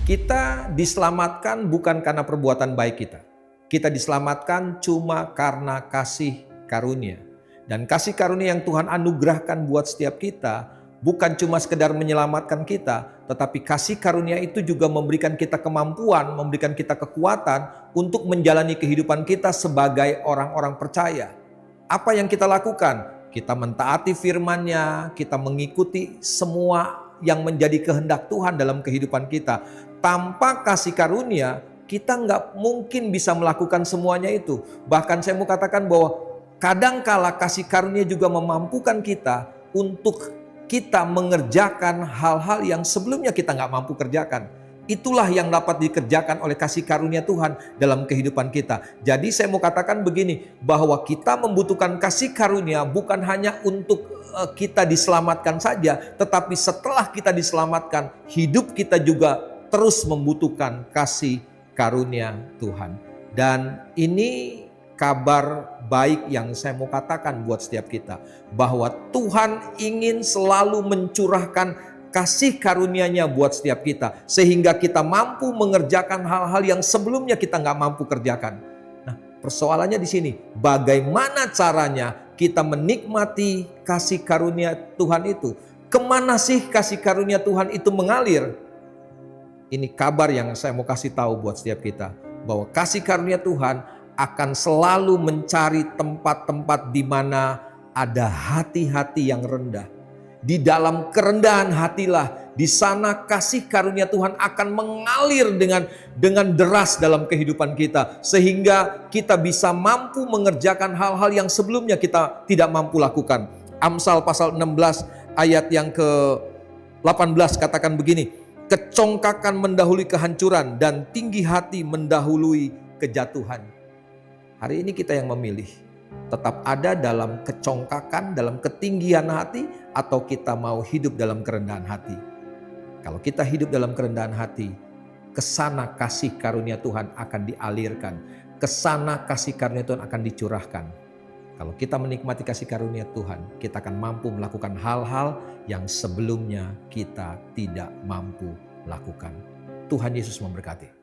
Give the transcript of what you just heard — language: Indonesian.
Kita diselamatkan bukan karena perbuatan baik kita. Kita diselamatkan cuma karena kasih karunia. Dan kasih karunia yang Tuhan anugerahkan buat setiap kita bukan cuma sekedar menyelamatkan kita, tetapi kasih karunia itu juga memberikan kita kemampuan, memberikan kita kekuatan untuk menjalani kehidupan kita sebagai orang-orang percaya. Apa yang kita lakukan? Kita mentaati firman-Nya, kita mengikuti semua yang menjadi kehendak Tuhan dalam kehidupan kita. Tanpa kasih karunia, kita nggak mungkin bisa melakukan semuanya itu. Bahkan saya mau katakan bahwa kadangkala kasih karunia juga memampukan kita untuk kita mengerjakan hal-hal yang sebelumnya kita nggak mampu kerjakan. Itulah yang dapat dikerjakan oleh kasih karunia Tuhan dalam kehidupan kita. Jadi saya mau katakan begini, bahwa kita membutuhkan kasih karunia bukan hanya untuk kita diselamatkan saja, tetapi setelah kita diselamatkan, hidup kita juga terus membutuhkan kasih karunia Tuhan. Dan ini kabar baik yang saya mau katakan buat setiap kita, bahwa Tuhan ingin selalu mencurahkan kasih karunia-Nya buat setiap kita, sehingga kita mampu mengerjakan hal-hal yang sebelumnya kita nggak mampu kerjakan. Nah, persoalannya di sini, bagaimana caranya kita menikmati kasih karunia Tuhan itu? Kemana sih kasih karunia Tuhan itu mengalir? Ini kabar yang saya mau kasih tahu buat setiap kita, bahwa kasih karunia Tuhan akan selalu mencari tempat-tempat di mana ada hati-hati yang rendah. Di dalam kerendahan hatilah, di sana kasih karunia Tuhan akan mengalir dengan deras dalam kehidupan kita, sehingga kita bisa mampu mengerjakan hal-hal yang sebelumnya kita tidak mampu lakukan. Amsal pasal 16 ayat yang ke-18 katakan begini, kecongkakan mendahului kehancuran dan tinggi hati mendahului kejatuhan. Hari ini kita yang memilih, tetap ada dalam kecongkakan, dalam ketinggian hati, atau kita mau hidup dalam kerendahan hati. Kalau kita hidup dalam kerendahan hati, kesana kasih karunia Tuhan akan dialirkan, kesana kasih karunia Tuhan akan dicurahkan. Kalau kita menikmati kasih karunia Tuhan, kita akan mampu melakukan hal-hal yang sebelumnya kita tidak mampu lakukan. Tuhan Yesus memberkati.